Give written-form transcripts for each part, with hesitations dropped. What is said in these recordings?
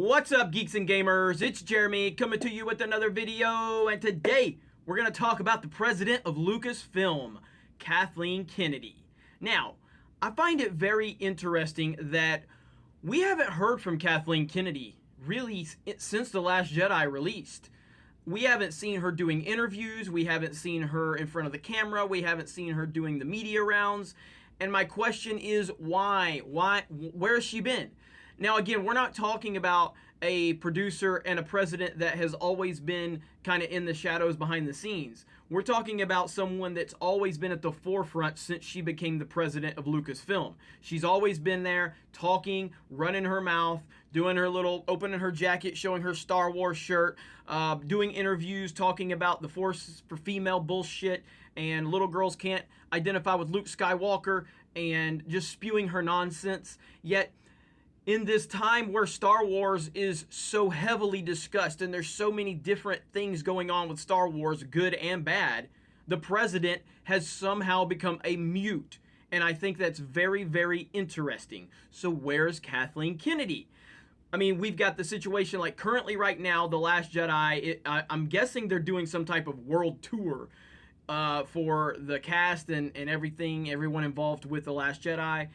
What's up, geeks and gamers? It's Jeremy coming to you with another video, and today we're going to talk about the president of Lucasfilm, Kathleen Kennedy. Now, I find it very interesting that we haven't heard from Kathleen Kennedy really since The Last Jedi released. We haven't seen her doing interviews, we haven't seen her in front of the camera, we haven't seen her doing the media rounds, and my question is why? Where has she been? Now, again, we're not talking about a producer and a president that has always been kind of in the shadows behind the scenes. We're talking about someone that's always been at the forefront since she became the president of Lucasfilm. She's always been there talking, running her mouth, doing her little, opening her jacket, showing her Star Wars shirt, doing interviews, talking about the Force for female bullshit, and little girls can't identify with Luke Skywalker, and just spewing her nonsense. Yet, in this time where Star Wars is so heavily discussed and there's so many different things going on with Star Wars, good and bad, the president has somehow become a mute. And I think that's very, very interesting. So where's Kathleen Kennedy? I mean, we've got the situation like currently right now, The Last Jedi, I'm guessing they're doing some type of world tour for the cast and everything, everyone involved with The Last Jedi.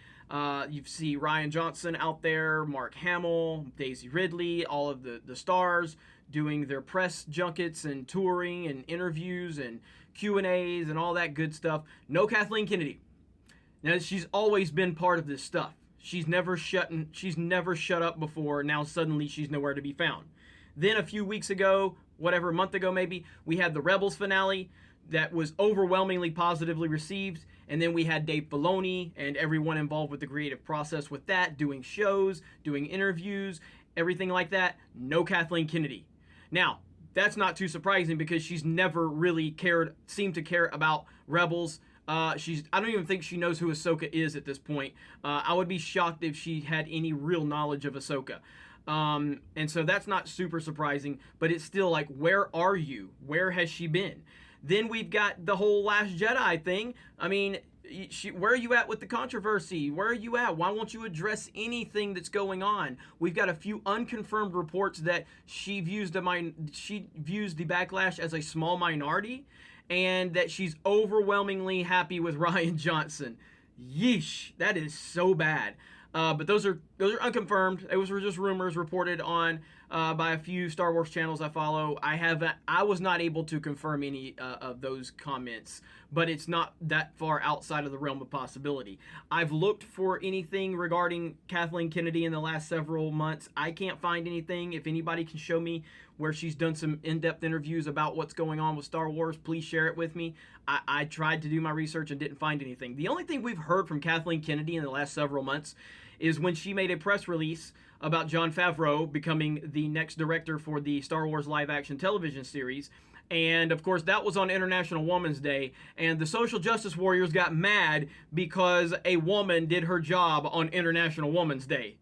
You see Rian Johnson out there, Mark Hamill, Daisy Ridley, all of the stars doing their press junkets and touring and interviews and Q&As and all that good stuff. No Kathleen Kennedy. Now, she's always been part of this stuff. She's never shut up before. Now suddenly she's nowhere to be found. Then a few weeks ago, whatever, a month ago maybe, we had the Rebels finale that was overwhelmingly positively received. And then we had Dave Filoni and everyone involved with the creative process with that, doing shows, doing interviews, everything like that. No Kathleen Kennedy. Now, that's not too surprising because she's never really seemed to care about Rebels. I don't even think she knows who Ahsoka is at this point. I would be shocked if she had any real knowledge of Ahsoka. And so that's not super surprising, but it's still like, where are you? Where has she been? Then we've got the whole Last Jedi thing. I mean, where are you at with the controversy? Where are you at? Why won't you address anything that's going on? We've got a few unconfirmed reports that she views the backlash as a small minority, and that she's overwhelmingly happy with Rian Johnson. Yeesh, that is so bad. But those are unconfirmed. Those were just rumors reported on by a few Star Wars channels I follow. I was not able to confirm any of those comments, but it's not that far outside of the realm of possibility. I've looked for anything regarding Kathleen Kennedy in the last several months. I can't find anything. If anybody can show me where she's done some in-depth interviews about what's going on with Star Wars, please share it with me. I tried to do my research and didn't find anything. The only thing we've heard from Kathleen Kennedy in the last several months is when she made a press release about Jon Favreau becoming the next director for the Star Wars live-action television series. And, of course, that was on International Women's Day. And the social justice warriors got mad because a woman did her job on International Women's Day.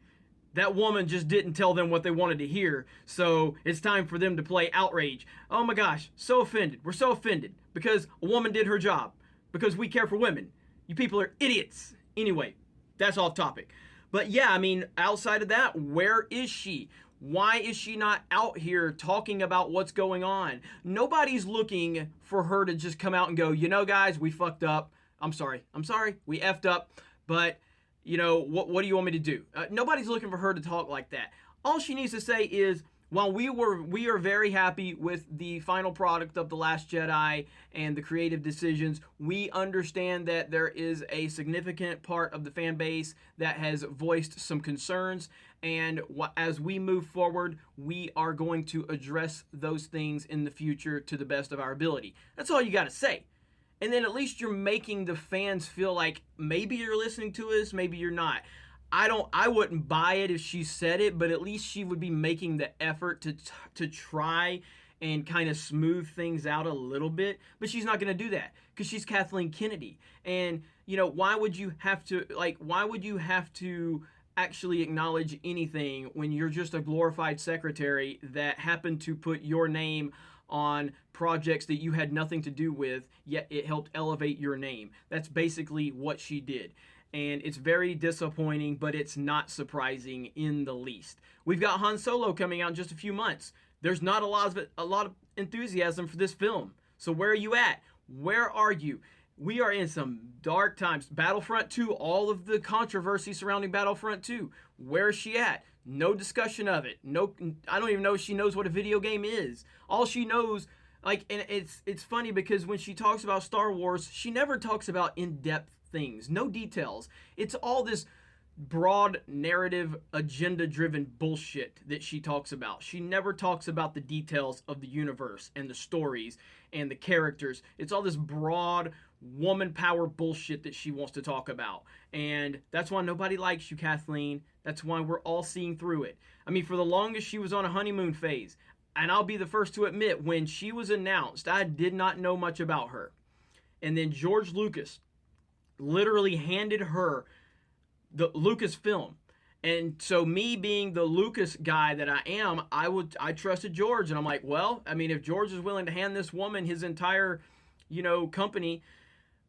That woman just didn't tell them what they wanted to hear. So it's time for them to play outrage. Oh, my gosh, so offended. We're so offended because a woman did her job. Because we care for women. You people are idiots. Anyway, that's off topic. But yeah, I mean, outside of that, where is she? Why is she not out here talking about what's going on? Nobody's looking for her to just come out and go, you know, guys, we fucked up. I'm sorry, we effed up. But, you know, what do you want me to do? Nobody's looking for her to talk like that. All she needs to say is, while we are very happy with the final product of The Last Jedi and the creative decisions, we understand that there is a significant part of the fan base that has voiced some concerns, and as we move forward, we are going to address those things in the future to the best of our ability. That's all you got to say. And then at least you're making the fans feel like maybe you're listening to us, maybe you're not. I wouldn't buy it if she said it, but at least she would be making the effort to try and kind of smooth things out a little bit. But she's not going to do that because she's Kathleen Kennedy. And, you know, why would you have to actually acknowledge anything when you're just a glorified secretary that happened to put your name on projects that you had nothing to do with, yet it helped elevate your name? That's basically what she did. and it's very disappointing, but it's not surprising in the least. We've got Han Solo coming out in just a few months. There's not a lot of enthusiasm for this film. So where are you at? Where are you? We are in some dark times. Battlefront 2, all of the controversy surrounding Battlefront 2. Where is she at? No discussion of it. No, I don't even know if she knows what a video game is. All she knows, like, and it's funny because when she talks about Star Wars, she never talks about in-depth things. No details. It's all this broad narrative agenda driven bullshit that she talks about. She never talks about the details of the universe and the stories and the characters. It's all this broad woman power bullshit that she wants to talk about. And that's why nobody likes you, Kathleen. That's why we're all seeing through it. I mean, for the longest she was on a honeymoon phase. And I'll be the first to admit, when she was announced, I did not know much about her. And then George Lucas literally handed her the Lucasfilm. And so me being the Lucas guy that I am, I trusted George, and I'm like, well, I mean, if George is willing to hand this woman his entire, company,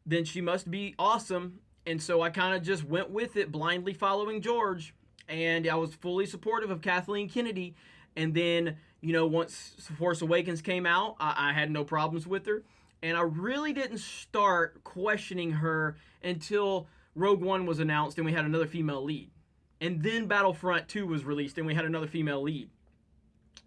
then she must be awesome. And so I kind of just went with it, blindly following George, and I was fully supportive of Kathleen Kennedy. And then, once Force Awakens came out, I had no problems with her, and I really didn't start questioning her until Rogue One was announced and we had another female lead. And then Battlefront 2 was released and we had another female lead.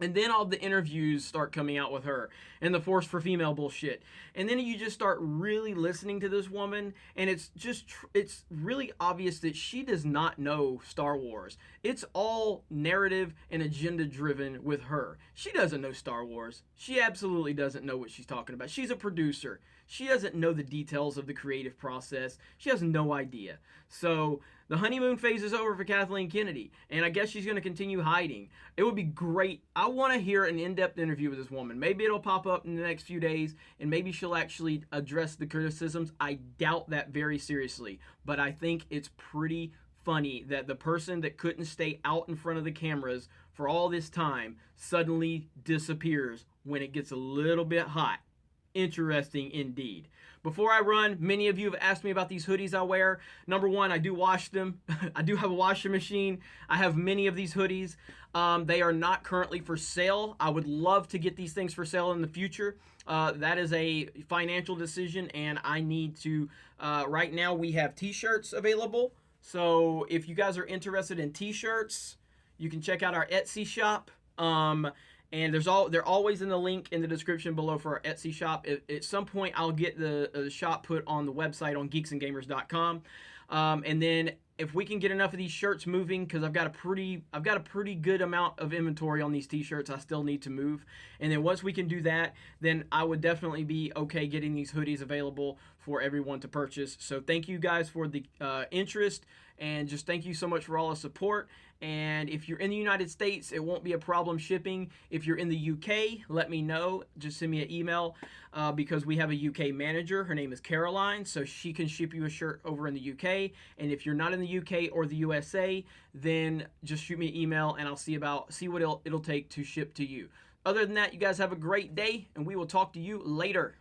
And then all the interviews start coming out with her and the Force for Female bullshit. And then you just start really listening to this woman, and it's really obvious that she does not know Star Wars. It's all narrative and agenda driven with her. She doesn't know Star Wars. She absolutely doesn't know what she's talking about. She's a producer. She doesn't know the details of the creative process. She has no idea. So the honeymoon phase is over for Kathleen Kennedy, and I guess she's going to continue hiding. It would be great. I want to hear an in-depth interview with this woman. Maybe it'll pop up in the next few days, and maybe she'll actually address the criticisms. I doubt that very seriously, but I think it's pretty funny that the person that couldn't stay out in front of the cameras for all this time suddenly disappears when it gets a little bit hot. Interesting indeed. Before I run, many of you have asked me about these hoodies I wear. Number one, I do wash them. I do have a washing machine. I have many of these hoodies. They are not currently for sale. I would love to get these things for sale in the future. That is a financial decision, and I need to, right now we have t-shirts available. So if you guys are interested in t-shirts, you can check out our Etsy shop. And they're always in the link in the description below for our Etsy shop. At some point, I'll get the shop put on the website on geeksandgamers.com. And then if we can get enough of these shirts moving, because I've got a pretty good amount of inventory on these t-shirts I still need to move. And then once we can do that, then I would definitely be okay getting these hoodies available for everyone to purchase. So thank you guys for the interest, and just thank you so much for all the support. And if you're in the United States, it won't be a problem shipping. If you're in the UK, let me know. Just send me an email because we have a UK manager. Her name is Caroline, so she can ship you a shirt over in the UK. And if you're not in the UK or the USA, then just shoot me an email and I'll see what it'll take to ship to you. Other than that, you guys have a great day, and we will talk to you later.